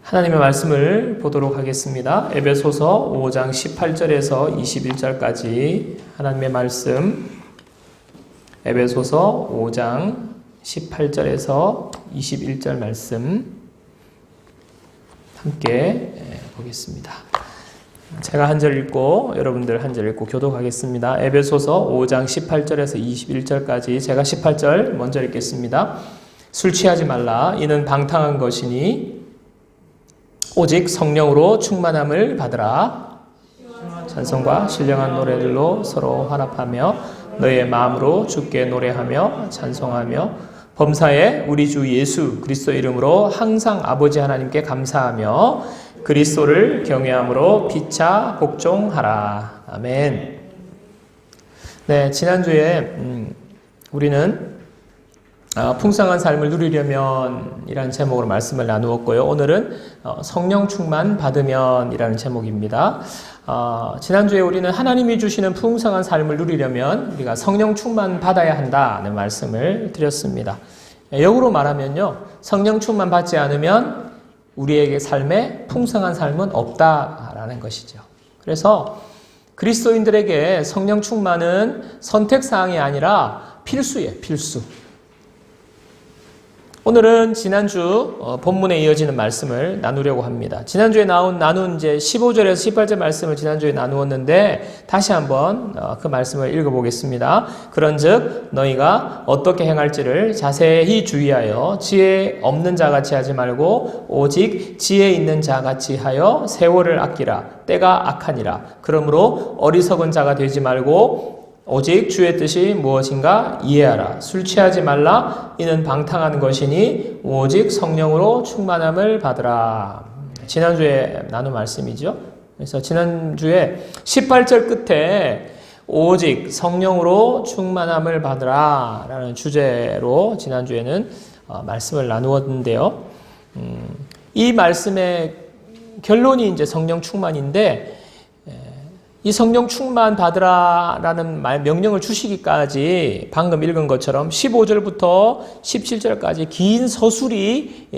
하나님의 말씀을 보도록 하겠습니다. 에베소서 5장 18절에서 21절까지 하나님의 말씀, 에베소서 5장 18절에서 21절 말씀 함께 보겠습니다. 제가 한 절 읽고 여러분들 한 절 읽고 교독하겠습니다. 에베소서 5장 18절에서 21절까지 제가 18절 먼저 읽겠습니다. 술 취하지 말라. 이는 방탕한 것이니 오직 성령으로 충만함을 받으라. 찬송과 신령한 노래들로 서로 화합하며 너의 마음으로 주께 노래하며 찬송하며 범사에 우리 주 예수 그리스도 이름으로 항상 아버지 하나님께 감사하며 그리스도를 경외함으로 피차 복종하라. 아멘. 네, 지난주에 우리는 풍성한 삶을 누리려면 이라는 제목으로 말씀을 나누었고요. 오늘은 성령 충만 받으면 이라는 제목입니다. 지난주에 우리는 하나님이 주시는 풍성한 삶을 누리려면 우리가 성령 충만 받아야 한다는 말씀을 드렸습니다. 역으로 말하면요, 성령 충만 받지 않으면 우리에게 삶에 풍성한 삶은 없다라는 것이죠. 그래서 그리스도인들에게 성령 충만은 선택사항이 아니라 필수예요, 필수. 오늘은 지난주 본문에 이어지는 말씀을 나누려고 합니다. 지난주에 나눈 이제 15절에서 18절 말씀을 지난주에 나누었는데 다시 한번 그 말씀을 읽어보겠습니다. 그런즉 너희가 어떻게 행할지를 자세히 주의하여 지혜 없는 자같이 하지 말고 오직 지혜 있는 자같이 하여 세월을 아끼라. 때가 악하니라. 그러므로 어리석은 자가 되지 말고 오직 주의 뜻이 무엇인가 이해하라. 술 취하지 말라. 이는 방탕한 것이니 오직 성령으로 충만함을 받으라. 지난주에 나눈 말씀이죠. 그래서 지난주에 18절 끝에 오직 성령으로 충만함을 받으라 라는 주제로 지난주에는 말씀을 나누었는데요. 이 말씀의 결론이 이제 성령 충만인데 이 성령 충만 받으라라는 명령을 주시기까지 방금 읽은 것처럼 15절부터 17절까지 긴 서술이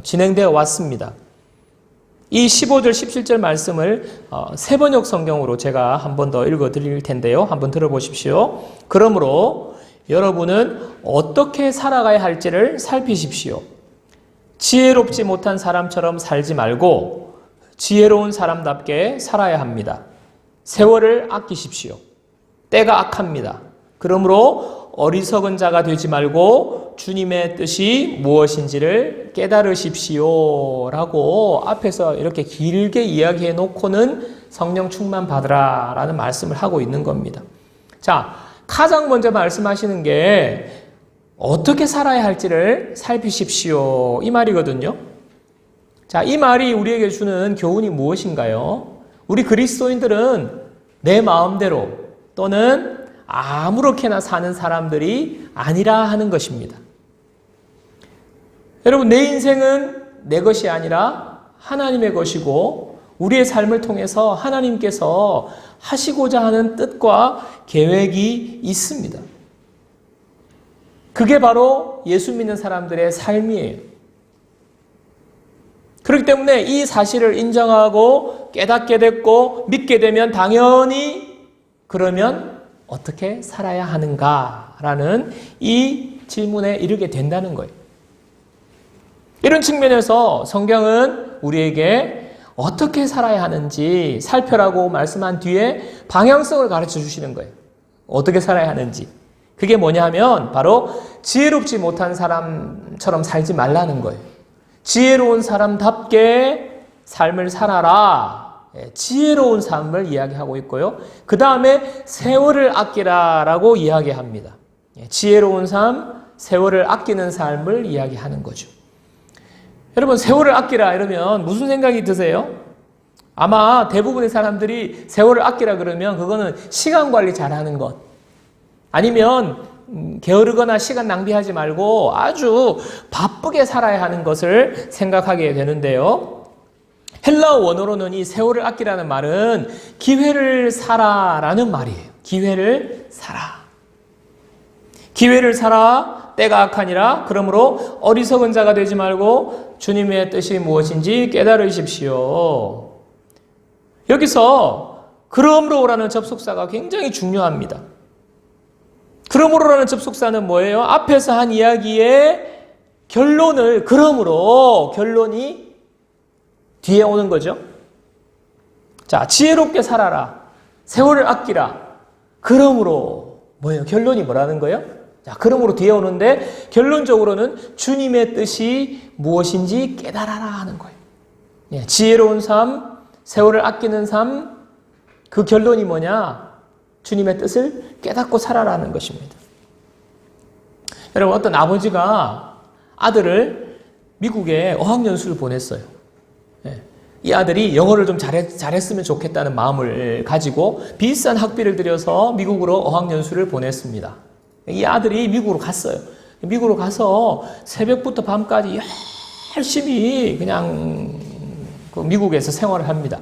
진행되어 왔습니다. 이 15절, 17절 말씀을 세번역 성경으로 제가 한 번 더 읽어 드릴 텐데요. 한번 들어보십시오. 그러므로 여러분은 어떻게 살아가야 할지를 살피십시오. 지혜롭지 못한 사람처럼 살지 말고 지혜로운 사람답게 살아야 합니다. 세월을 아끼십시오. 때가 악합니다. 그러므로 어리석은 자가 되지 말고 주님의 뜻이 무엇인지를 깨달으십시오 라고 앞에서 이렇게 길게 이야기해 놓고는 성령 충만 받으라 라는 말씀을 하고 있는 겁니다. 자, 가장 먼저 말씀하시는 게 어떻게 살아야 할지를 살피십시오 이 말이거든요. 자, 이 말이 우리에게 주는 교훈이 무엇인가요? 우리 그리스도인들은 내 마음대로 또는 아무렇게나 사는 사람들이 아니라 하는 것입니다. 여러분, 내 인생은 내 것이 아니라 하나님의 것이고 우리의 삶을 통해서 하나님께서 하시고자 하는 뜻과 계획이 있습니다. 그게 바로 예수 믿는 사람들의 삶이에요. 그렇기 때문에 이 사실을 인정하고 깨닫게 됐고 믿게 되면 당연히 그러면 어떻게 살아야 하는가라는 이 질문에 이르게 된다는 거예요. 이런 측면에서 성경은 우리에게 어떻게 살아야 하는지 살펴라고 말씀한 뒤에 방향성을 가르쳐 주시는 거예요. 어떻게 살아야 하는지. 그게 뭐냐 하면 바로 지혜롭지 못한 사람처럼 살지 말라는 거예요. 지혜로운 사람답게 삶을 살아라. 지혜로운 삶을 이야기하고 있고요. 그 다음에 세월을 아끼라라고 이야기합니다. 지혜로운 삶, 세월을 아끼는 삶을 이야기하는 거죠. 여러분, 세월을 아끼라 이러면 무슨 생각이 드세요? 아마 대부분의 사람들이 세월을 아끼라 그러면 그거는 시간 관리 잘하는 것, 아니면 게으르거나 시간 낭비하지 말고 아주 바쁘게 살아야 하는 것을 생각하게 되는데요. 헬라어 원어로는 이 세월을 아끼라는 말은 기회를 사라라는 말이에요. 기회를 사라. 기회를 사라. 때가 악하니라. 그러므로 어리석은 자가 되지 말고 주님의 뜻이 무엇인지 깨달으십시오. 여기서 그러므로라는 접속사가 굉장히 중요합니다. 그러므로라는 접속사는 뭐예요? 앞에서 한 이야기의 결론을 그러므로 결론이 뒤에 오는 거죠. 자, 지혜롭게 살아라. 세월을 아끼라. 그러므로 뭐예요? 결론이 뭐라는 거예요? 자, 그러므로 뒤에 오는데 결론적으로는 주님의 뜻이 무엇인지 깨달아라 하는 거예요. 예, 지혜로운 삶, 세월을 아끼는 삶, 그 결론이 뭐냐? 주님의 뜻을 깨닫고 살아라는 것입니다. 여러분, 어떤 아버지가 아들을 미국에 어학연수를 보냈어요. 예, 이 아들이 영어를 좀 잘했으면 좋겠다는 마음을 가지고 비싼 학비를 들여서 미국으로 어학연수를 보냈습니다. 이 아들이 미국으로 갔어요. 미국으로 가서 새벽부터 밤까지 열심히 그냥 그 미국에서 생활을 합니다.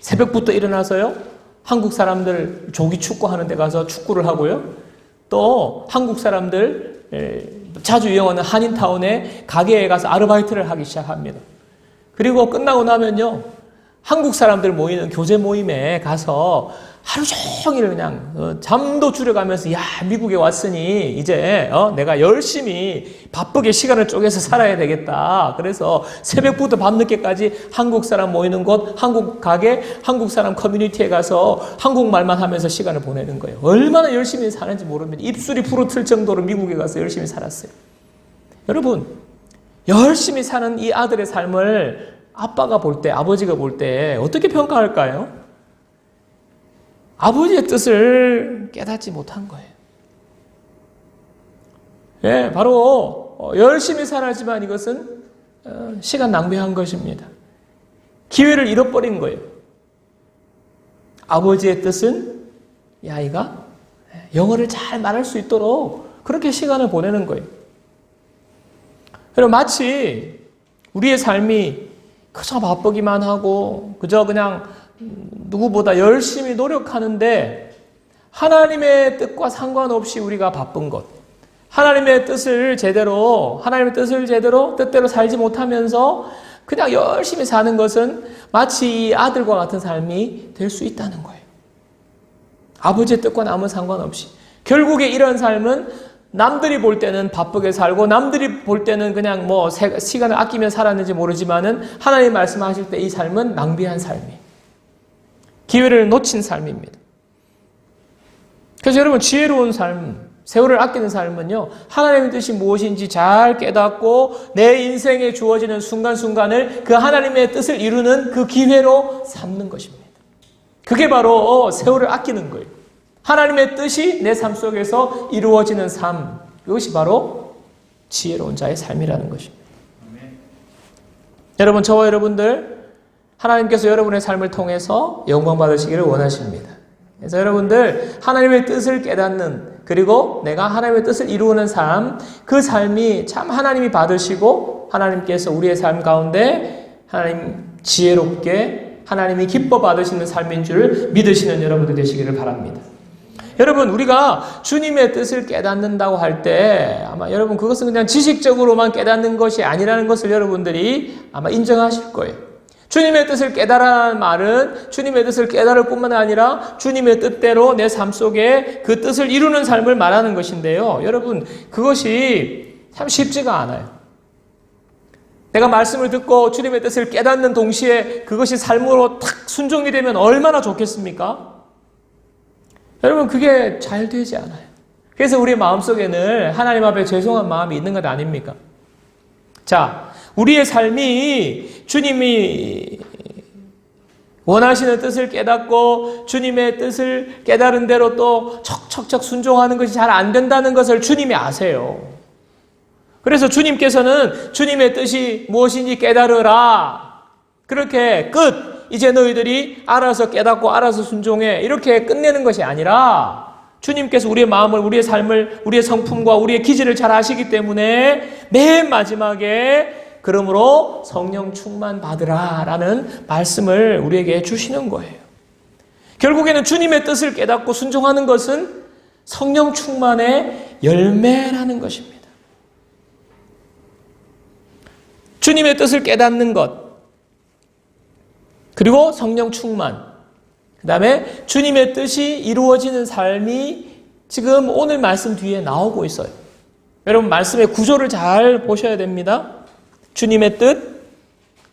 새벽부터 일어나서요, 한국 사람들 조기 축구하는 데 가서 축구를 하고요. 또 한국 사람들 자주 이용하는 한인타운에 가게에 가서 아르바이트를 하기 시작합니다. 그리고 끝나고 나면요, 한국 사람들 모이는 교제 모임에 가서 하루 종일 그냥 잠도 줄여가면서 야, 미국에 왔으니 이제 내가 열심히 바쁘게 시간을 쪼개서 살아야 되겠다. 그래서 새벽부터 밤늦게까지 한국 사람 모이는 곳, 한국 가게, 한국 사람 커뮤니티에 가서 한국말만 하면서 시간을 보내는 거예요. 얼마나 열심히 사는지 모릅니다. 입술이 부르틀 정도로 미국에 가서 열심히 살았어요. 여러분, 열심히 사는 이 아들의 삶을 아빠가 볼 때, 아버지가 볼 때 어떻게 평가할까요? 아버지의 뜻을 깨닫지 못한 거예요. 예, 바로 열심히 살았지만 이것은 시간 낭비한 것입니다. 기회를 잃어버린 거예요. 아버지의 뜻은 이 아이가 영어를 잘 말할 수 있도록 그렇게 시간을 보내는 거예요. 그럼 마치 우리의 삶이 그저 바쁘기만 하고 그저 그냥 누구보다 열심히 노력하는데 하나님의 뜻과 상관없이 우리가 바쁜 것, 하나님의 뜻을 제대로 뜻대로 살지 못하면서 그냥 열심히 사는 것은 마치 이 아들과 같은 삶이 될 수 있다는 거예요. 아버지의 뜻과는 아무 상관없이. 결국에 이런 삶은 남들이 볼 때는 바쁘게 살고 남들이 볼 때는 그냥 뭐 시간을 아끼며 살았는지 모르지만은 하나님 말씀하실 때 이 삶은 낭비한 삶이에요. 기회를 놓친 삶입니다. 그래서 여러분, 지혜로운 삶, 세월을 아끼는 삶은요, 하나님의 뜻이 무엇인지 잘 깨닫고 내 인생에 주어지는 순간순간을 그 하나님의 뜻을 이루는 그 기회로 삼는 것입니다. 그게 바로 세월을 아끼는 거예요. 하나님의 뜻이 내 삶 속에서 이루어지는 삶, 이것이 바로 지혜로운 자의 삶이라는 것입니다. 여러분, 저와 여러분들, 하나님께서 여러분의 삶을 통해서 영광 받으시기를 원하십니다. 그래서 여러분들, 하나님의 뜻을 깨닫는, 그리고 내가 하나님의 뜻을 이루는 삶, 그 삶이 참 하나님이 받으시고 하나님께서 우리의 삶 가운데 하나님 지혜롭게 하나님이 기뻐 받으시는 삶인 줄 믿으시는 여러분들 되시기를 바랍니다. 여러분, 우리가 주님의 뜻을 깨닫는다고 할 때 아마 여러분 그것은 그냥 지식적으로만 깨닫는 것이 아니라는 것을 여러분들이 아마 인정하실 거예요. 주님의 뜻을 깨달으라는 말은 주님의 뜻을 깨달을 뿐만 아니라 주님의 뜻대로 내 삶 속에 그 뜻을 이루는 삶을 말하는 것인데요. 여러분, 그것이 참 쉽지가 않아요. 내가 말씀을 듣고 주님의 뜻을 깨닫는 동시에 그것이 삶으로 탁 순종이 되면 얼마나 좋겠습니까? 여러분, 그게 잘 되지 않아요. 그래서 우리 마음속에는 하나님 앞에 죄송한 마음이 있는 것 아닙니까? 자, 우리의 삶이 주님이 원하시는 뜻을 깨닫고 주님의 뜻을 깨달은 대로 또 척척척 순종하는 것이 잘 안 된다는 것을 주님이 아세요. 그래서 주님께서는 주님의 뜻이 무엇인지 깨달으라. 그렇게 끝. 이제 너희들이 알아서 깨닫고 알아서 순종해. 이렇게 끝내는 것이 아니라 주님께서 우리의 마음을, 우리의 삶을, 우리의 성품과 우리의 기질을 잘 아시기 때문에 맨 마지막에 그러므로 성령 충만 받으라 라는 말씀을 우리에게 주시는 거예요. 결국에는 주님의 뜻을 깨닫고 순종하는 것은 성령 충만의 열매라는 것입니다. 주님의 뜻을 깨닫는 것, 그리고 성령 충만, 그 다음에 주님의 뜻이 이루어지는 삶이 지금 오늘 말씀 뒤에 나오고 있어요. 여러분 말씀의 구조를 잘 보셔야 됩니다. 주님의 뜻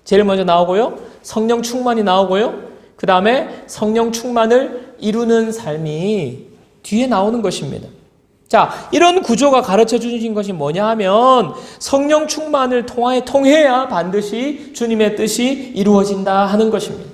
제일 먼저 나오고요. 성령 충만이 나오고요. 그 다음에 성령 충만을 이루는 삶이 뒤에 나오는 것입니다. 자, 이런 구조가 가르쳐 주신 것이 뭐냐 하면 성령 충만을 통해야 반드시 주님의 뜻이 이루어진다 하는 것입니다.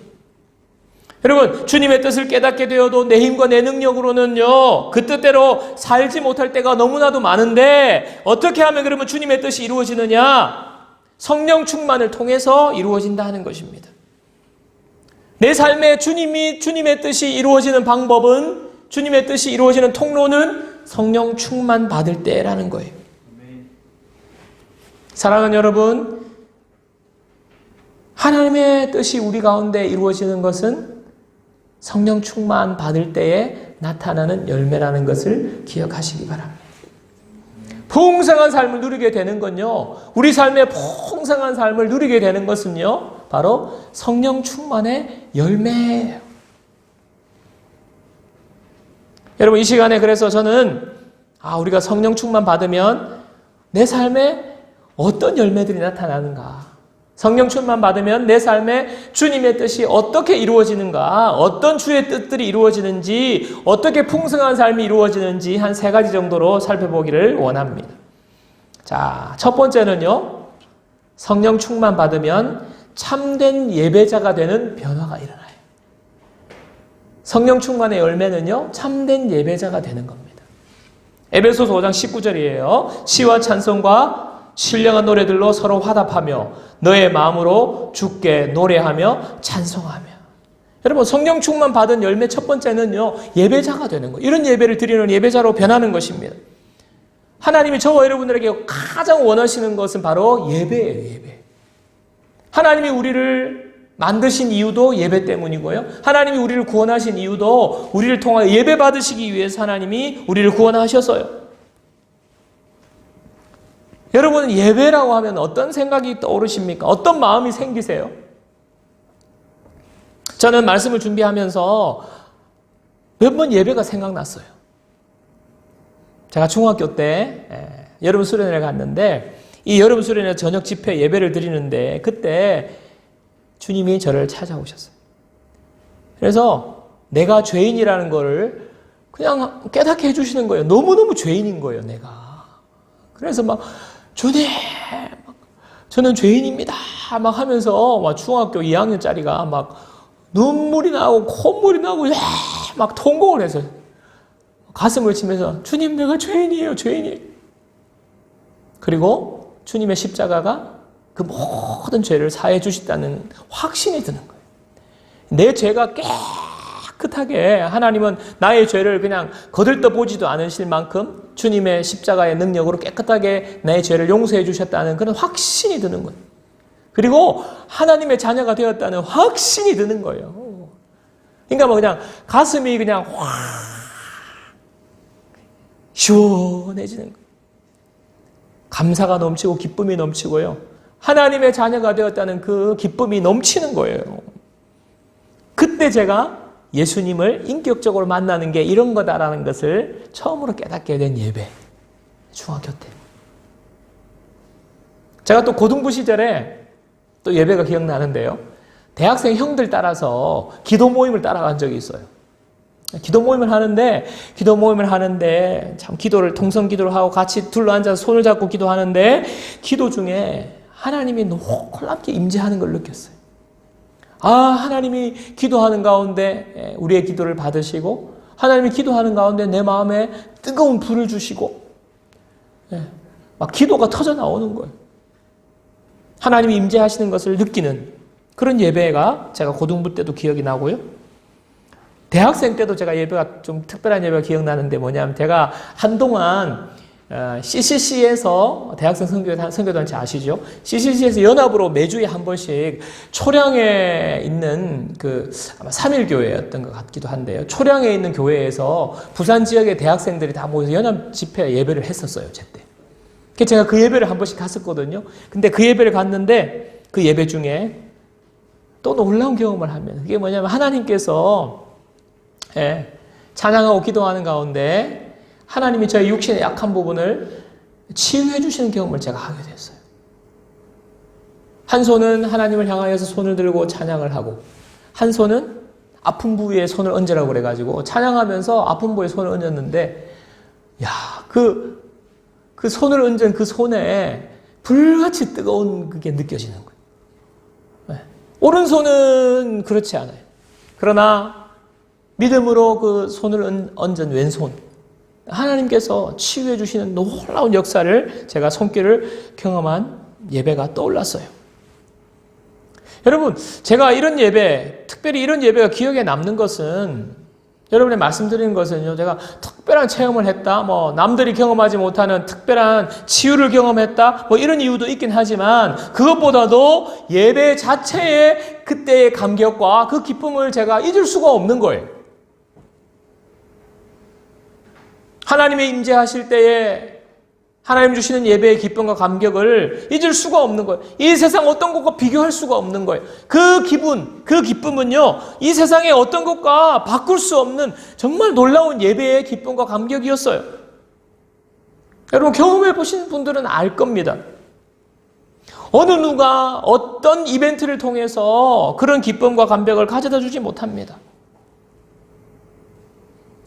여러분, 주님의 뜻을 깨닫게 되어도 내 힘과 내 능력으로는요, 그 뜻대로 살지 못할 때가 너무나도 많은데 어떻게 하면 그러면 주님의 뜻이 이루어지느냐? 성령 충만을 통해서 이루어진다 하는 것입니다. 내 삶에 주님의 뜻이 이루어지는 방법은, 주님의 뜻이 이루어지는 통로는 성령 충만 받을 때라는 거예요. 사랑하는 여러분, 하나님의 뜻이 우리 가운데 이루어지는 것은 성령 충만 받을 때에 나타나는 열매라는 것을 기억하시기 바랍니다. 풍성한 삶을 누리게 되는 건요, 우리 삶의 풍성한 삶을 누리게 되는 것은요, 바로 성령 충만의 열매예요. 여러분, 이 시간에 그래서 저는 우리가 성령 충만 받으면 내 삶에 어떤 열매들이 나타나는가, 성령 충만 받으면 내 삶에 주님의 뜻이 어떻게 이루어지는가, 어떤 주의 뜻들이 이루어지는지, 어떻게 풍성한 삶이 이루어지는지 한 3가지 정도로 살펴보기를 원합니다. 자, 첫 번째는요, 성령 충만 받으면 참된 예배자가 되는 변화가 일어나요. 성령 충만의 열매는요, 참된 예배자가 되는 겁니다. 에베소서 5장 19절이에요. 시와 찬송과 신령한 노래들로 서로 화답하며 너의 마음으로 주께 노래하며 찬송하며. 여러분, 성령 충만 받은 열매 첫 번째는요, 예배자가 되는 거예요. 이런 예배를 드리는 예배자로 변하는 것입니다. 하나님이 저와 여러분들에게 가장 원하시는 것은 바로 예배예요. 예배. 하나님이 우리를 만드신 이유도 예배 때문이고요, 하나님이 우리를 구원하신 이유도 우리를 통하여 예배 받으시기 위해서 하나님이 우리를 구원하셨어요. 여러분은 예배라고 하면 어떤 생각이 떠오르십니까? 어떤 마음이 생기세요? 저는 말씀을 준비하면서 몇 번 예배가 생각났어요. 제가 중학교 때 여름 수련회를 갔는데, 이 여름 수련회 저녁 집회 예배를 드리는데 그때 주님이 저를 찾아오셨어요. 그래서 내가 죄인이라는 거를 그냥 깨닫게 해주시는 거예요. 너무너무 죄인인 거예요, 내가. 그래서 막 주님, 저는 죄인입니다 막 하면서 막 중학교 2학년짜리가 막 눈물이 나고 콧물이 나고 막 통곡을 해서 가슴을 치면서 주님, 내가 죄인이에요, 죄인이에요. 그리고 주님의 십자가가 그 모든 죄를 사해 주셨다는 확신이 드는 거예요. 내 죄가 깨끗하게, 하나님은 나의 죄를 그냥 거들떠 보지도 않으실 만큼 주님의 십자가의 능력으로 깨끗하게 나의 죄를 용서해 주셨다는 그런 확신이 드는 거예요. 그리고 하나님의 자녀가 되었다는 확신이 드는 거예요. 그러니까 뭐 그냥 가슴이 그냥 확 시원해지는 거예요. 감사가 넘치고 기쁨이 넘치고요, 하나님의 자녀가 되었다는 그 기쁨이 넘치는 거예요. 그때 제가 예수님을 인격적으로 만나는 게 이런 거다라는 것을 처음으로 깨닫게 된 예배, 중학교 때. 제가 또 고등부 시절에 또 예배가 기억나는데요, 대학생 형들 따라서 기도 모임을 따라간 적이 있어요. 기도 모임을 하는데 참 기도를, 통성 기도를 하고 같이 둘러앉아서 손을 잡고 기도하는데, 기도 중에 하나님이 놀랍게 임재하는 걸 느꼈어요. 하나님이 기도하는 가운데 우리의 기도를 받으시고, 하나님이 기도하는 가운데 내 마음에 뜨거운 불을 주시고, 막 기도가 터져 나오는 거예요. 하나님이 임재하시는 것을 느끼는 그런 예배가 제가 고등부 때도 기억이 나고요, 대학생 때도 제가 예배가 좀 특별한 예배가 기억나는데 뭐냐면, 제가 한동안 CCC에서, 대학생 선교단체 아시죠? CCC에서 연합으로 매주에 한 번씩 초량에 있는 아마 3일교회였던 것 같기도 한데요, 초량에 있는 교회에서 부산 지역의 대학생들이 다 모여서 연합 집회 예배를 했었어요, 제때. 제가 그 예배를 한 번씩 갔었거든요. 근데 그 예배를 갔는데 그 예배 중에 또 놀라운 경험을 하면 그게 뭐냐면 하나님께서 찬양하고 기도하는 가운데 하나님이 저의 육신의 약한 부분을 치유해 주시는 경험을 제가 하게 됐어요. 한 손은 하나님을 향하여서 손을 들고 찬양을 하고 한 손은 아픈 부위에 손을 얹으라고 그래가지고 찬양하면서 아픈 부위에 손을 얹었는데 그 손을 얹은 그 손에 불같이 뜨거운 그게 느껴지는 거예요. 오른손은 그렇지 않아요. 그러나 믿음으로 그 손을 얹은 왼손 하나님께서 치유해 주시는 놀라운 역사를 제가 손길을 경험한 예배가 떠올랐어요. 여러분, 제가 이런 예배, 특별히 이런 예배가 기억에 남는 것은 여러분이 말씀드리는 것은요, 제가 특별한 체험을 했다, 남들이 경험하지 못하는 특별한 치유를 경험했다, 이런 이유도 있긴 하지만 그것보다도 예배 자체의 그때의 감격과 그 기쁨을 제가 잊을 수가 없는 거예요. 하나님의 임재하실 때에 하나님 주시는 예배의 기쁨과 감격을 잊을 수가 없는 거예요. 이 세상 어떤 것과 비교할 수가 없는 거예요. 그 기분, 그 기쁨은요, 이 세상의 어떤 것과 바꿀 수 없는 정말 놀라운 예배의 기쁨과 감격이었어요. 여러분 경험해 보신 분들은 알 겁니다. 어느 누가 어떤 이벤트를 통해서 그런 기쁨과 감격을 가져다 주지 못합니다.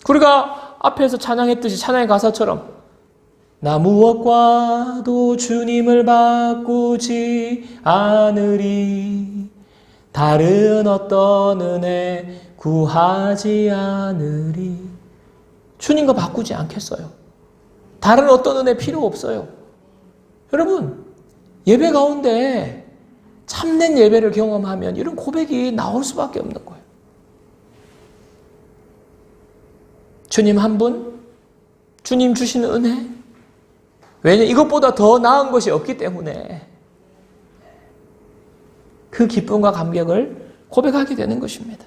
우리가 앞에서 찬양했듯이 찬양의 가사처럼 나 무엇과도 주님을 바꾸지 않으리 다른 어떤 은혜 구하지 않으리. 주님과 바꾸지 않겠어요. 다른 어떤 은혜 필요 없어요. 여러분 예배 가운데 참된 예배를 경험하면 이런 고백이 나올 수밖에 없는 거예요. 주님 한 분, 주님 주시는 은혜. 왜냐하면 이것보다 더 나은 것이 없기 때문에 그 기쁨과 감격을 고백하게 되는 것입니다.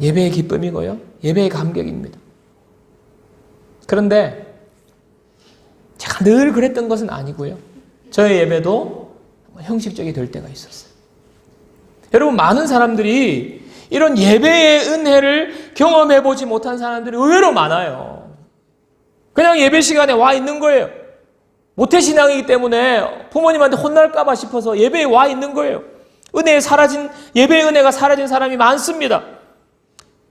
예배의 기쁨이고요. 예배의 감격입니다. 그런데 제가 늘 그랬던 것은 아니고요. 저의 예배도 형식적이 될 때가 있었어요. 여러분 많은 사람들이 이런 예배의 은혜를 경험해보지 못한 사람들이 의외로 많아요. 그냥 예배 시간에 와 있는 거예요. 모태신앙이기 때문에 부모님한테 혼날까봐 싶어서 예배에 와 있는 거예요. 예배의 은혜가 사라진 사람이 많습니다.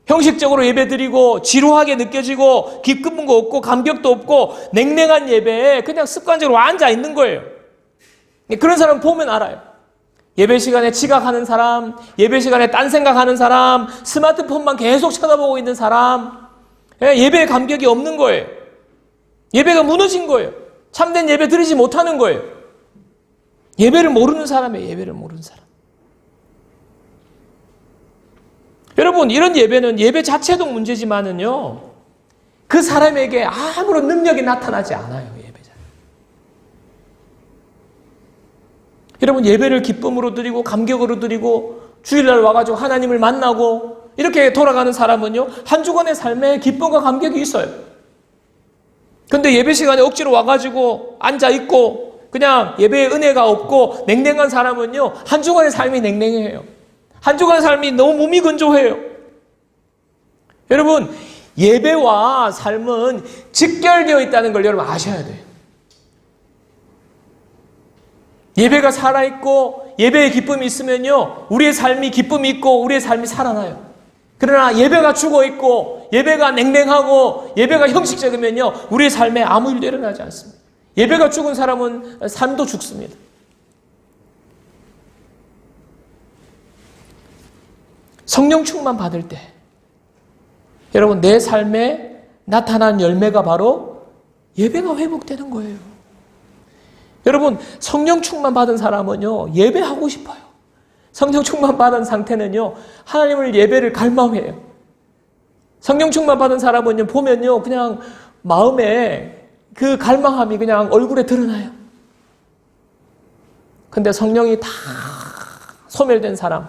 형식적으로 예배 드리고 지루하게 느껴지고 기쁨 거 없고 감격도 없고 냉랭한 예배에 그냥 습관적으로 앉아 있는 거예요. 그런 사람 보면 알아요. 예배 시간에 지각하는 사람, 예배 시간에 딴 생각하는 사람, 스마트폰만 계속 쳐다보고 있는 사람, 예배의 감격이 없는 거예요. 예배가 무너진 거예요. 참된 예배 드리지 못하는 거예요. 예배를 모르는 사람이에요. 예배를 모르는 사람. 여러분 이런 예배는 예배 자체도 문제지만은요 그 사람에게 아무런 능력이 나타나지 않아요. 예배자. 여러분 예배를 기쁨으로 드리고 감격으로 드리고 주일날 와가지고 하나님을 만나고 이렇게 돌아가는 사람은요 한 주간의 삶에 기쁨과 감격이 있어요. 근데 예배 시간에 억지로 와가지고 앉아있고 그냥 예배의 은혜가 없고 냉랭한 사람은요 한 주간의 삶이 냉랭해요. 한 주간의 삶이 너무 몸이 건조해요. 여러분 예배와 삶은 직결되어 있다는 걸 여러분 아셔야 돼요. 예배가 살아있고 예배의 기쁨이 있으면요 우리의 삶이 기쁨이 있고 우리의 삶이 살아나요. 그러나 예배가 죽어있고 예배가 냉랭하고 예배가 형식적이면요 우리의 삶에 아무 일도 일어나지 않습니다. 예배가 죽은 사람은 삶도 죽습니다. 성령 충만 받을 때 여러분 내 삶에 나타난 열매가 바로 예배가 회복되는 거예요. 여러분 성령 충만 받은 사람은요 예배하고 싶어요. 성령 충만 받은 상태는요 하나님을 예배를 갈망해요. 성령 충만 받은 사람은요 보면요 그냥 마음에 그 갈망함이 그냥 얼굴에 드러나요. 근데 성령이 다 소멸된 사람,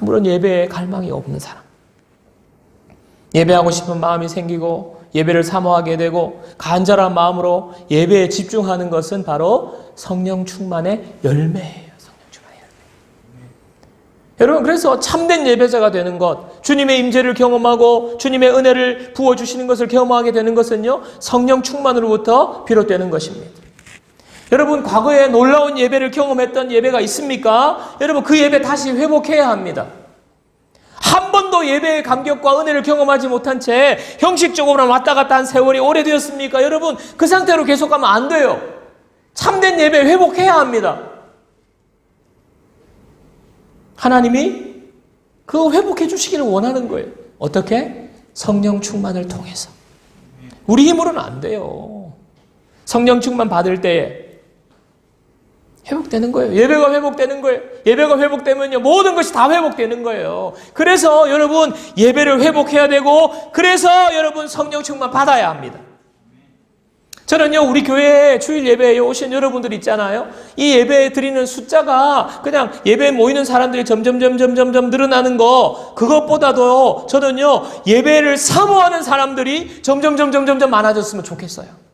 아무런 예배에 갈망이 없는 사람, 예배하고 싶은 마음이 생기고 예배를 사모하게 되고 간절한 마음으로 예배에 집중하는 것은 바로 성령 충만의 열매예요. 성령 충만의 열매. 여러분, 그래서 참된 예배자가 되는 것, 주님의 임재를 경험하고 주님의 은혜를 부어주시는 것을 경험하게 되는 것은요, 성령 충만으로부터 비롯되는 것입니다. 여러분, 과거에 놀라운 예배를 경험했던 예배가 있습니까? 여러분, 그 예배 다시 회복해야 합니다. 한 번도 예배의 감격과 은혜를 경험하지 못한 채 형식적으로만 왔다 갔다 한 세월이 오래되었습니까? 여러분, 그 상태로 계속 가면 안 돼요. 참된 예배 회복해야 합니다. 하나님이 그 회복해 주시기를 원하는 거예요. 어떻게? 성령 충만을 통해서. 우리 힘으로는 안 돼요. 성령 충만 받을 때에 회복되는 거예요. 예배가 회복되는 거예요. 예배가 회복되면요, 모든 것이 다 회복되는 거예요. 그래서 여러분, 예배를 회복해야 되고, 그래서 여러분 성령 충만 받아야 합니다. 저는요, 우리 교회에 주일 예배에 오신 여러분들 있잖아요. 이 예배 드리는 숫자가 그냥 예배에 모이는 사람들이 점점 늘어나는 거, 그것보다도 저는요, 예배를 사모하는 사람들이 점점 많아졌으면 좋겠어요.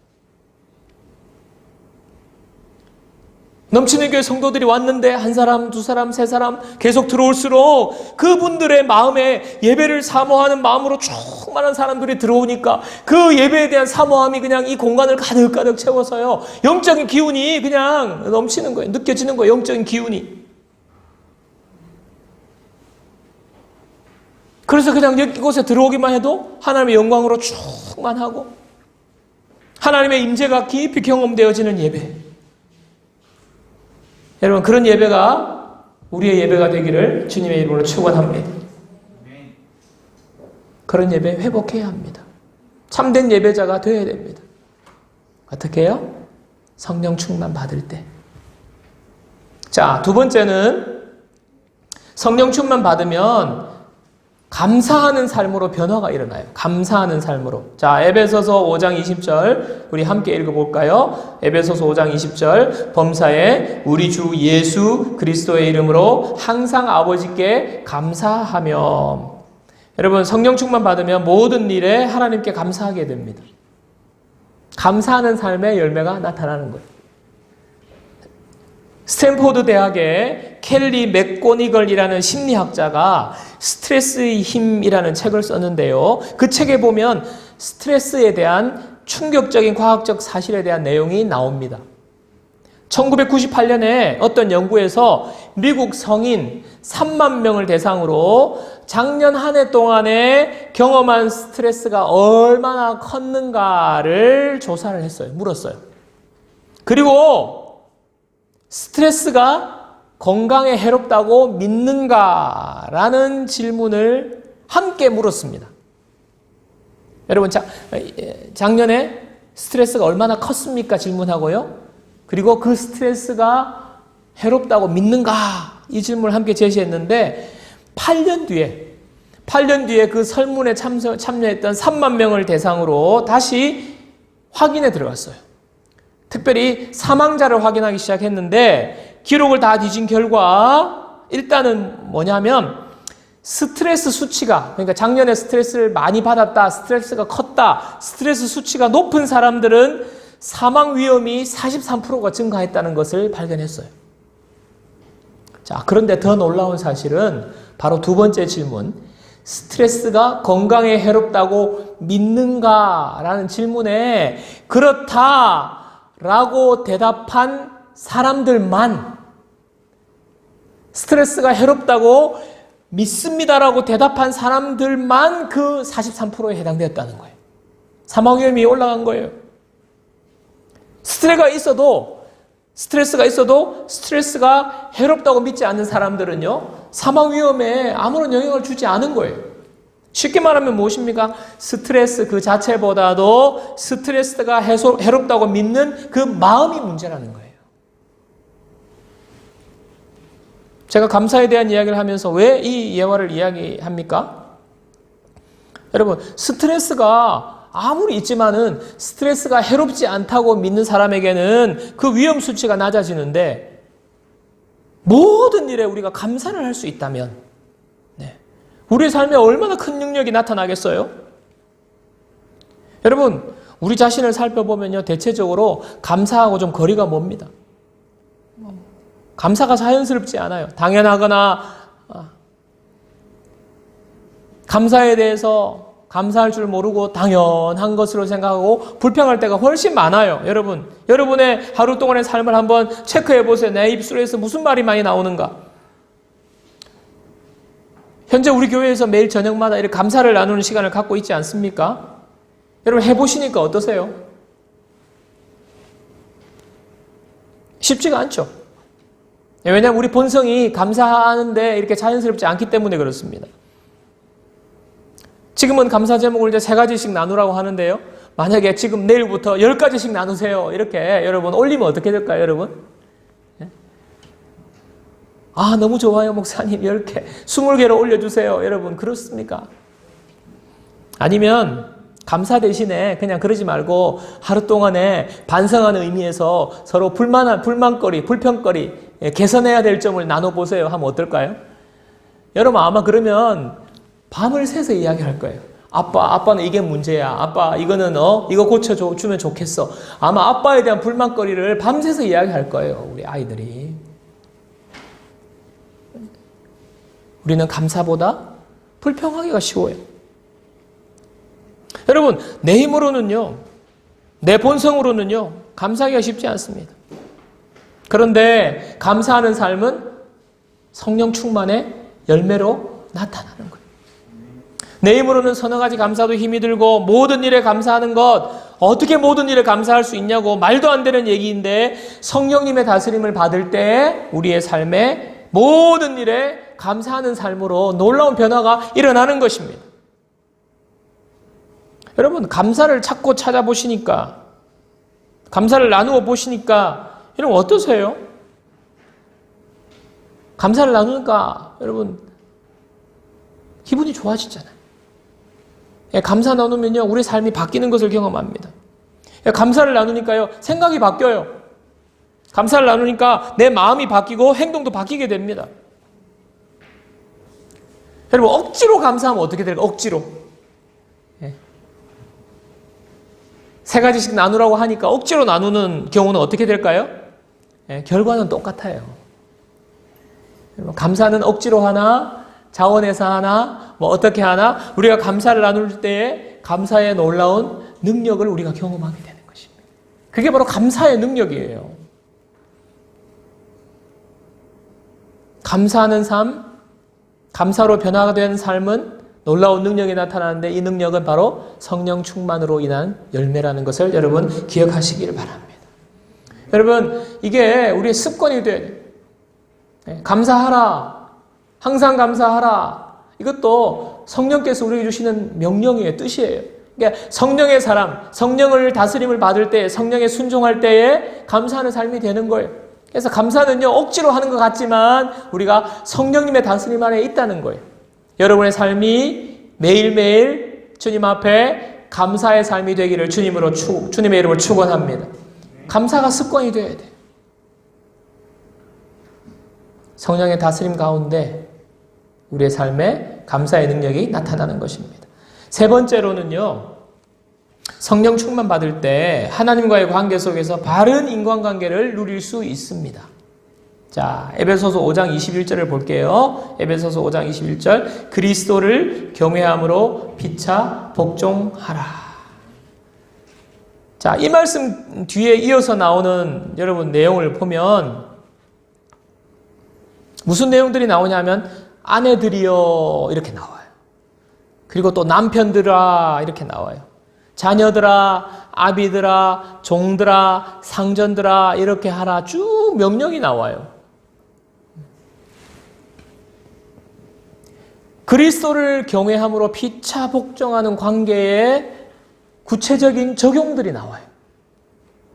넘치는 교회 성도들이 왔는데 한 사람, 두 사람, 세 사람 계속 들어올수록 그분들의 마음에 예배를 사모하는 마음으로 충만한 사람들이 들어오니까 그 예배에 대한 사모함이 그냥 이 공간을 가득 채워서요, 영적인 기운이 그냥 넘치는 거예요. 느껴지는 거예요. 영적인 기운이. 그래서 그냥 이곳에 들어오기만 해도 하나님의 영광으로 충만하고 하나님의 임재가 깊이 경험되어지는 예배. 여러분, 그런 예배가 우리의 예배가 되기를 주님의 이름으로 축원합니다. 그런 예배 회복해야 합니다. 참된 예배자가 되어야 됩니다. 어떻게 해요? 성령 충만 받을 때. 자, 두 번째는 성령 충만 받으면 감사하는 삶으로 변화가 일어나요. 감사하는 삶으로. 자, 에베소서 5장 20절 우리 함께 읽어볼까요? 에베소서 5장 20절 범사에 우리 주 예수 그리스도의 이름으로 항상 아버지께 감사하며. 여러분, 성령 충만 받으면 모든 일에 하나님께 감사하게 됩니다. 감사하는 삶의 열매가 나타나는 거예요. 스탠포드 대학의 켈리 맥고니걸이라는 심리학자가 스트레스의 힘이라는 책을 썼는데요. 그 책에 보면 스트레스에 대한 충격적인 과학적 사실에 대한 내용이 나옵니다. 1998년에 어떤 연구에서 미국 성인 3만 명을 대상으로 작년 한 해 동안에 경험한 스트레스가 얼마나 컸는가를 조사를 했어요. 물었어요. 그리고 스트레스가 건강에 해롭다고 믿는가라는 질문을 함께 물었습니다. 여러분, 작년에 스트레스가 얼마나 컸습니까? 질문하고요. 그리고 그 스트레스가 해롭다고 믿는가? 이 질문을 함께 제시했는데 8년 뒤에 그 설문에 참여했던 3만 명을 대상으로 다시 확인에 들어갔어요. 특별히 사망자를 확인하기 시작했는데 기록을 다 뒤진 결과 일단은 뭐냐면 스트레스 수치가, 그러니까 작년에 스트레스를 많이 받았다, 스트레스가 컸다, 스트레스 수치가 높은 사람들은 사망 위험이 43%가 증가했다는 것을 발견했어요. 자, 그런데 더 놀라운 사실은 바로 두 번째 질문, 스트레스가 건강에 해롭다고 믿는가라는 질문에 그렇다라고 대답한 사람들만, 스트레스가 해롭다고 믿습니다라고 대답한 사람들만 그 43%에 해당되었다는 거예요. 사망 위험이 올라간 거예요. 스트레스가 있어도 스트레스가 해롭다고 믿지 않는 사람들은요, 사망 위험에 아무런 영향을 주지 않은 거예요. 쉽게 말하면 무엇입니까? 스트레스 그 자체보다도 스트레스가 해롭다고 믿는 그 마음이 문제라는 거예요. 제가 감사에 대한 이야기를 하면서 왜 이 예화를 이야기합니까? 여러분, 스트레스가 아무리 있지만은 스트레스가 해롭지 않다고 믿는 사람에게는 그 위험 수치가 낮아지는데, 모든 일에 우리가 감사를 할 수 있다면 우리의 삶에 얼마나 큰 능력이 나타나겠어요? 여러분, 우리 자신을 살펴보면요, 대체적으로 감사하고 좀 거리가 멉니다. 감사가 자연스럽지 않아요. 당연하거나 감사에 대해서 감사할 줄 모르고 당연한 것으로 생각하고 불평할 때가 훨씬 많아요. 여러분, 여러분의 하루 동안의 삶을 한번 체크해 보세요. 내 입술에서 무슨 말이 많이 나오는가? 현재 우리 교회에서 매일 저녁마다 이렇게 감사를 나누는 시간을 갖고 있지 않습니까? 여러분 해보시니까 어떠세요? 쉽지가 않죠. 왜냐하면 우리 본성이 감사하는데 이렇게 자연스럽지 않기 때문에 그렇습니다. 지금은 감사 제목을 이제 3가지씩 나누라고 하는데요. 만약에 지금 내일부터 10가지씩 나누세요. 이렇게 여러분 올리면 어떻게 될까요, 여러분? 아, 너무 좋아요, 목사님. 10개, 20개로 올려주세요. 여러분, 그렇습니까? 아니면 감사 대신에 그냥 그러지 말고 하루 동안에 반성하는 의미에서 서로 불만거리, 불평거리, 개선해야 될 점을 나눠보세요 하면 어떨까요? 여러분 아마 그러면 밤을 새서 이야기할 거예요. 아빠는 이게 문제야. 아빠, 이거는 이거 고쳐주면 좋겠어. 아마 아빠에 대한 불만거리를 밤새서 이야기할 거예요, 우리 아이들이. 우리는 감사보다 불평하기가 쉬워요. 여러분, 내 힘으로는요, 내 본성으로는요, 감사하기가 쉽지 않습니다. 그런데 감사하는 삶은 성령 충만의 열매로 나타나는 거예요. 내 힘으로는 서너 가지 감사도 힘이 들고 모든 일에 감사하는 것, 어떻게 모든 일에 감사할 수 있냐고 말도 안 되는 얘기인데 성령님의 다스림을 받을 때 우리의 삶에 모든 일에 감사하는 삶으로 놀라운 변화가 일어나는 것입니다. 여러분, 감사를 찾고 찾아보시니까, 감사를 나누어 보시니까 여러분 어떠세요? 감사를 나누니까 여러분 기분이 좋아지잖아요. 감사 나누면요, 우리 삶이 바뀌는 것을 경험합니다. 감사를 나누니까요, 생각이 바뀌어요. 감사를 나누니까 내 마음이 바뀌고 행동도 바뀌게 됩니다. 여러분, 억지로 감사하면 어떻게 될까요? 억지로. 3가지씩 나누라고 하니까 억지로 나누는 경우는 어떻게 될까요? 결과는 똑같아요. 여러분, 감사는 억지로 하나, 자원해서 하나, 뭐 어떻게 하나, 우리가 감사를 나눌 때에 감사의 놀라운 능력을 우리가 경험하게 되는 것입니다. 그게 바로 감사의 능력이에요. 감사하는 삶, 감사로 변화가 된 삶은 놀라운 능력이 나타나는데 이 능력은 바로 성령 충만으로 인한 열매라는 것을 여러분 기억하시기를 바랍니다. 여러분, 이게 우리의 습관이 돼야 돼요. 감사하라. 항상 감사하라. 이것도 성령께서 우리에게 주시는 명령이에요. 뜻이에요. 그러니까 성령의 사람, 성령을 다스림을 받을 때, 성령에 순종할 때에 감사하는 삶이 되는 거예요. 그래서 감사는요, 억지로 하는 것 같지만 우리가 성령님의 다스림 안에 있다는 거예요. 여러분의 삶이 매일매일 주님 앞에 감사의 삶이 되기를 주님의 이름으로 축원합니다. 감사가 습관이 되어야 돼요. 성령의 다스림 가운데 우리의 삶에 감사의 능력이 나타나는 것입니다. 3번째로는요, 성령 충만 받을 때 하나님과의 관계 속에서 바른 인간관계를 누릴 수 있습니다. 자, 에베소서 5장 21절을 볼게요. 에베소서 5장 21절. 그리스도를 경외함으로 피차 복종하라. 자, 이 말씀 뒤에 이어서 나오는 여러분 내용을 보면 무슨 내용들이 나오냐면 아내들이여 이렇게 나와요. 그리고 또 남편들아 이렇게 나와요. 자녀들아, 아비들아, 종들아, 상전들아 이렇게 하라 쭉 명령이 나와요. 그리스도를 경외함으로 피차 복종하는 관계에 구체적인 적용들이 나와요.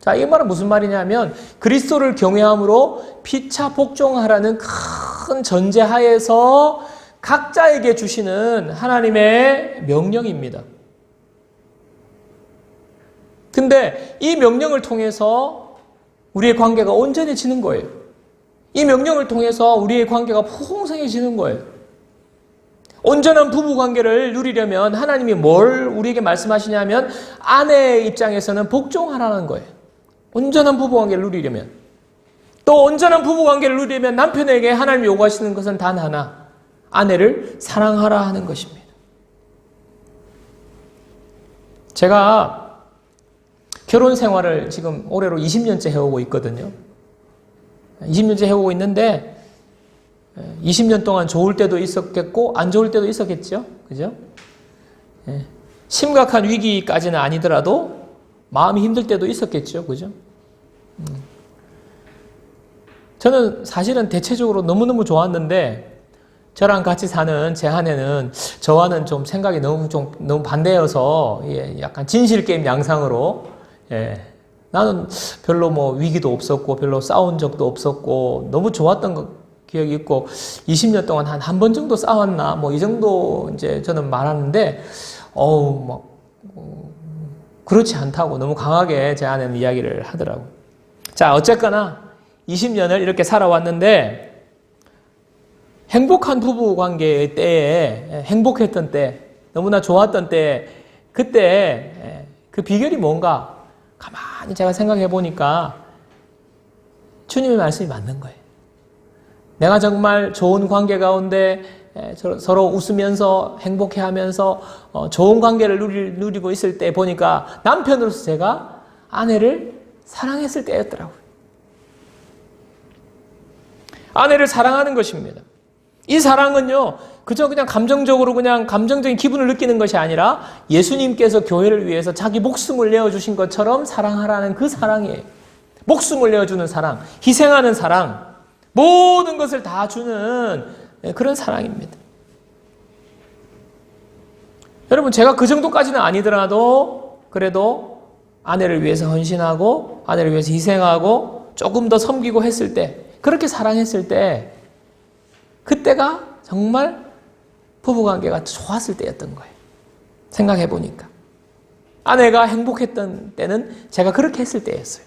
자, 이 말은 무슨 말이냐면 그리스도를 경외함으로 피차 복종하라는 큰 전제하에서 각자에게 주시는 하나님의 명령입니다. 근데 이 명령을 통해서 우리의 관계가 온전해지는 거예요. 이 명령을 통해서 우리의 관계가 풍성해지는 거예요. 온전한 부부 관계를 누리려면 하나님이 뭘 우리에게 말씀하시냐면 아내의 입장에서는 복종하라는 거예요. 온전한 부부 관계를 누리려면. 또 온전한 부부 관계를 누리려면 남편에게 하나님이 요구하시는 것은 단 하나. 아내를 사랑하라 하는 것입니다. 제가 결혼 생활을 지금 올해로 20년째 해오고 있거든요. 20년째 해오고 있는데 20년 동안 좋을 때도 있었겠고 안 좋을 때도 있었겠죠. 그죠? 심각한 위기까지는 아니더라도 마음이 힘들 때도 있었겠죠. 그죠? 저는 사실은 대체적으로 너무너무 좋았는데 저랑 같이 사는 제 아내는 저와는 좀 생각이 너무 반대여서 약간 진실 게임 양상으로 나는 별로 뭐 위기도 없었고 별로 싸운 적도 없었고 너무 좋았던 기억이 있고 20년 동안 한 번 정도 싸웠나 뭐 이 정도 이제 저는 말하는데 그렇지 않다고 너무 강하게 제 아내는 이야기를 하더라고. 자, 어쨌거나 20년을 이렇게 살아왔는데 행복한 부부 관계의 때에 행복했던 때 너무나 좋았던 때 그때 그 비결이 뭔가 가만히 제가 생각해 보니까 주님의 말씀이 맞는 거예요. 내가 정말 좋은 관계 가운데 서로 웃으면서 행복해하면서 좋은 관계를 누리고 있을 때 보니까 남편으로서 제가 아내를 사랑했을 때였더라고요. 아내를 사랑하는 것입니다. 이 사랑은요, 그냥 감정적으로 그냥 감정적인 기분을 느끼는 것이 아니라 예수님께서 교회를 위해서 자기 목숨을 내어주신 것처럼 사랑하라는 그 사랑이에요. 목숨을 내어주는 사랑, 희생하는 사랑, 모든 것을 다 주는 그런 사랑입니다. 여러분, 제가 그 정도까지는 아니더라도 그래도 아내를 위해서 헌신하고 아내를 위해서 희생하고 조금 더 섬기고 했을 때, 그렇게 사랑했을 때 그때가 정말 부부관계가 좋았을 때였던 거예요. 생각해 보니까 아내가 행복했던 때는 제가 그렇게 했을 때였어요.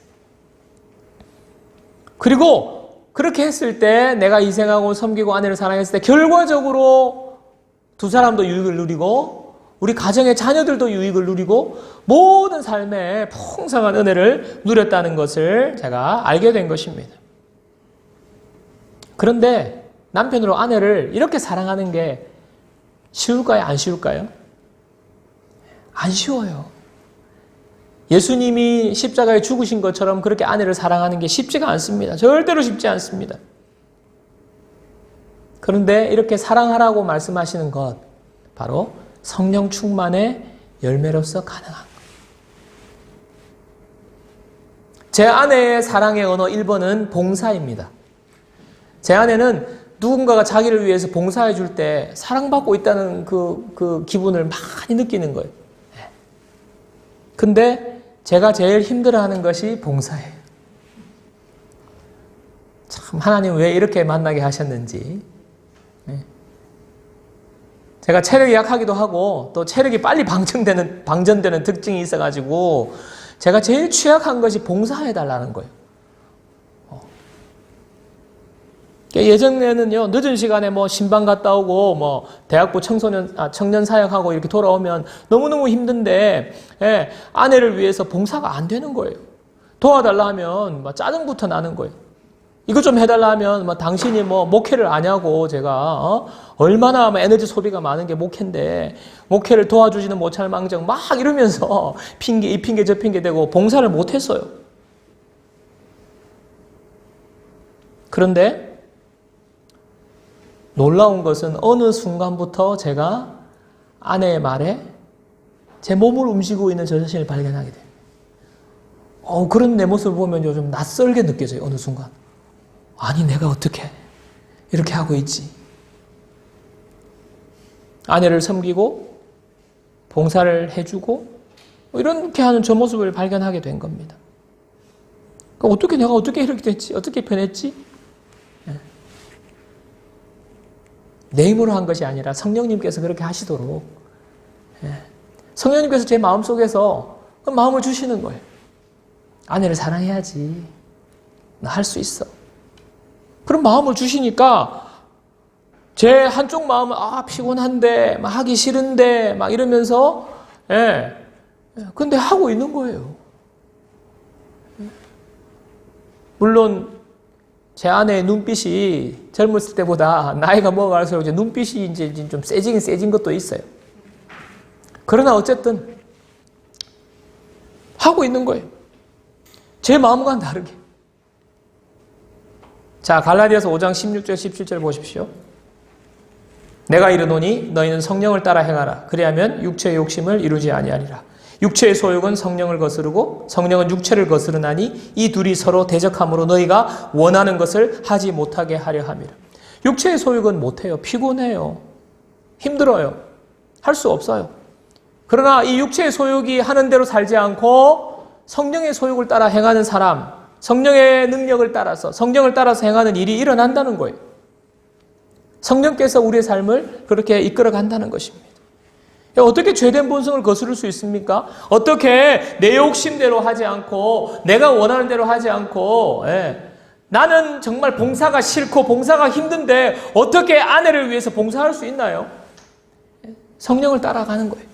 그리고 그렇게 했을 때 내가 희생하고 섬기고 아내를 사랑했을 때 결과적으로 두 사람도 유익을 누리고 우리 가정의 자녀들도 유익을 누리고 모든 삶에 풍성한 은혜를 누렸다는 것을 제가 알게 된 것입니다. 그런데 남편으로 아내를 이렇게 사랑하는 게 쉬울까요? 안 쉬울까요? 안 쉬워요. 예수님이 십자가에 죽으신 것처럼 그렇게 아내를 사랑하는 게 쉽지가 않습니다. 절대로 쉽지 않습니다. 그런데 이렇게 사랑하라고 말씀하시는 것, 바로 성령 충만의 열매로서 가능한 것. 제 아내의 사랑의 언어 1번은 봉사입니다. 제 아내는 누군가가 자기를 위해서 봉사해 줄 때 사랑받고 있다는 그 기분을 많이 느끼는 거예요. 근데 제가 제일 힘들어하는 것이 봉사예요. 참 하나님 왜 이렇게 만나게 하셨는지. 제가 체력이 약하기도 하고 또 체력이 빨리 방전되는 특징이 있어가지고 제가 제일 취약한 것이 봉사해달라는 거예요. 예전에는요, 늦은 시간에 뭐 신방 갔다 오고, 뭐, 대학부 청년 사역하고 이렇게 돌아오면 너무너무 힘든데, 아내를 위해서 봉사가 안 되는 거예요. 도와달라 하면, 막 짜증부터 나는 거예요. 이거 좀 해달라 하면, 뭐, 당신이 뭐, 목회를 아냐고, 제가, 얼마나 에너지 소비가 많은 게 목회인데, 목회를 도와주지는 못할 망정, 막 이러면서, 이 핑계, 저 핑계 대고, 봉사를 못 했어요. 그런데, 놀라운 것은 어느 순간부터 제가 아내의 말에 제 몸을 움직이고 있는 저 자신을 발견하게 돼요. 그런 내 모습을 보면 요즘 낯설게 느껴져요. 어느 순간. 아니 내가 어떻게 이렇게 하고 있지. 아내를 섬기고 봉사를 해주고 이렇게 하는 저 모습을 발견하게 된 겁니다. 그러니까 내가 어떻게 이렇게 됐지? 어떻게 변했지? 내 힘으로 한 것이 아니라 성령님께서 그렇게 하시도록 성령님께서 제 마음속에서 그 마음을 주시는 거예요. 아내를 사랑해야지. 나 할 수 있어. 그런 마음을 주시니까 제 한쪽 마음은 피곤한데 막 하기 싫은데 막 이러면서 근데 하고 있는 거예요. 물론 제 아내의 눈빛이 젊었을 때보다 나이가 먹어갈수록 이제 눈빛이 이제 좀 세진 것도 있어요. 그러나 어쨌든 하고 있는 거예요. 제 마음과는 다르게. 자, 갈라디아서 5장 16절 17절 보십시오. 내가 이르노니 너희는 성령을 따라 행하라. 그리하면 육체의 욕심을 이루지 아니하리라. 육체의 소욕은 성령을 거스르고 성령은 육체를 거스르나니 이 둘이 서로 대적함으로 너희가 원하는 것을 하지 못하게 하려 함이라. 육체의 소욕은 못해요. 피곤해요. 힘들어요. 할 수 없어요. 그러나 이 육체의 소욕이 하는 대로 살지 않고 성령의 소욕을 따라 행하는 사람, 성령의 능력을 따라서 성령을 따라서 행하는 일이 일어난다는 거예요. 성령께서 우리의 삶을 그렇게 이끌어 간다는 것입니다. 어떻게 죄된 본성을 거스를 수 있습니까? 어떻게 내 욕심대로 하지 않고 내가 원하는 대로 하지 않고 나는 정말 봉사가 싫고 봉사가 힘든데 어떻게 아내를 위해서 봉사할 수 있나요? 성령을 따라가는 거예요.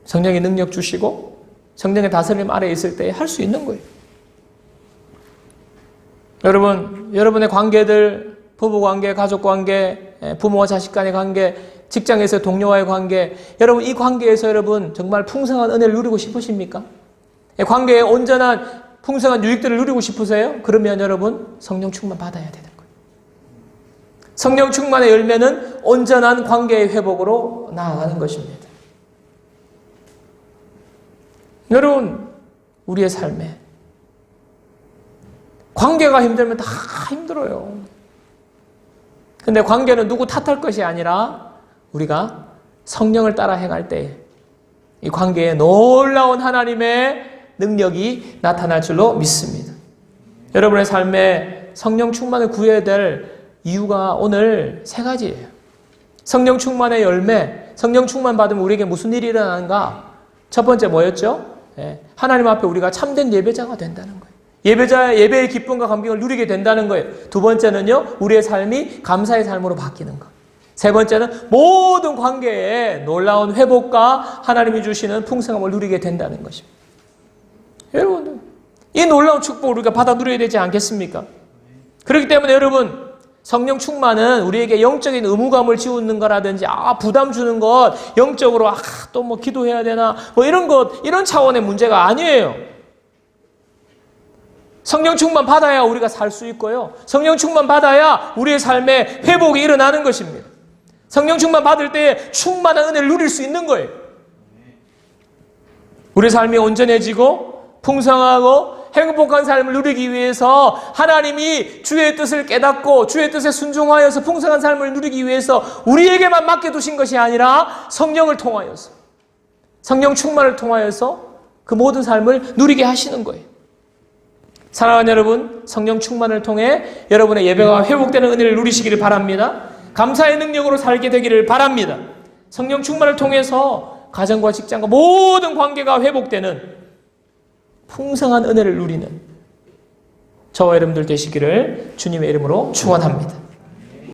성령의 능력 주시고 성령의 다스림 아래에 있을 때 할 수 있는 거예요. 여러분, 여러분의 관계들, 부부관계, 가족관계, 부모와 자식 간의 관계, 직장에서 동료와의 관계, 여러분 이 관계에서 여러분 정말 풍성한 은혜를 누리고 싶으십니까? 관계에 온전한 풍성한 유익들을 누리고 싶으세요? 그러면 여러분 성령 충만 받아야 되는 거예요. 성령 충만의 열매는 온전한 관계의 회복으로 나아가는 것입니다. 여러분, 우리의 삶에 관계가 힘들면 다 힘들어요. 근데 관계는 누구 탓할 것이 아니라 우리가 성령을 따라 행할 때 이 관계에 놀라운 하나님의 능력이 나타날 줄로 믿습니다. 여러분의 삶에 성령 충만을 구해야 될 이유가 오늘 3가지예요. 성령 충만의 열매, 성령 충만 받으면 우리에게 무슨 일이 일어나는가? 첫 번째 뭐였죠? 하나님 앞에 우리가 참된 예배자가 된다는 거예요. 예배의 기쁨과 감격을 누리게 된다는 거예요. 두 번째는요, 우리의 삶이 감사의 삶으로 바뀌는 것. 세 번째는 모든 관계에 놀라운 회복과 하나님이 주시는 풍성함을 누리게 된다는 것입니다. 여러분, 이 놀라운 축복을 우리가 받아 누려야 되지 않겠습니까? 그렇기 때문에 여러분, 성령 충만은 우리에게 영적인 의무감을 지우는 거라든지, 부담 주는 것, 영적으로, 또 뭐 기도해야 되나, 뭐 이런 것, 이런 차원의 문제가 아니에요. 성령 충만 받아야 우리가 살 수 있고요. 성령 충만 받아야 우리의 삶에 회복이 일어나는 것입니다. 성령 충만 받을 때 충만한 은혜를 누릴 수 있는 거예요. 우리 삶이 온전해지고 풍성하고 행복한 삶을 누리기 위해서 하나님이 주의 뜻을 깨닫고 주의 뜻에 순종하여서 풍성한 삶을 누리기 위해서 우리에게만 맡겨두신 것이 아니라 성령을 통하여서, 성령 충만을 통하여서 그 모든 삶을 누리게 하시는 거예요. 사랑하는 여러분, 성령 충만을 통해 여러분의 예배가 회복되는 은혜를 누리시기를 바랍니다. 감사의 능력으로 살게 되기를 바랍니다. 성령 충만을 통해서 가정과 직장과 모든 관계가 회복되는 풍성한 은혜를 누리는 저와 여러분들 되시기를 주님의 이름으로 축원합니다.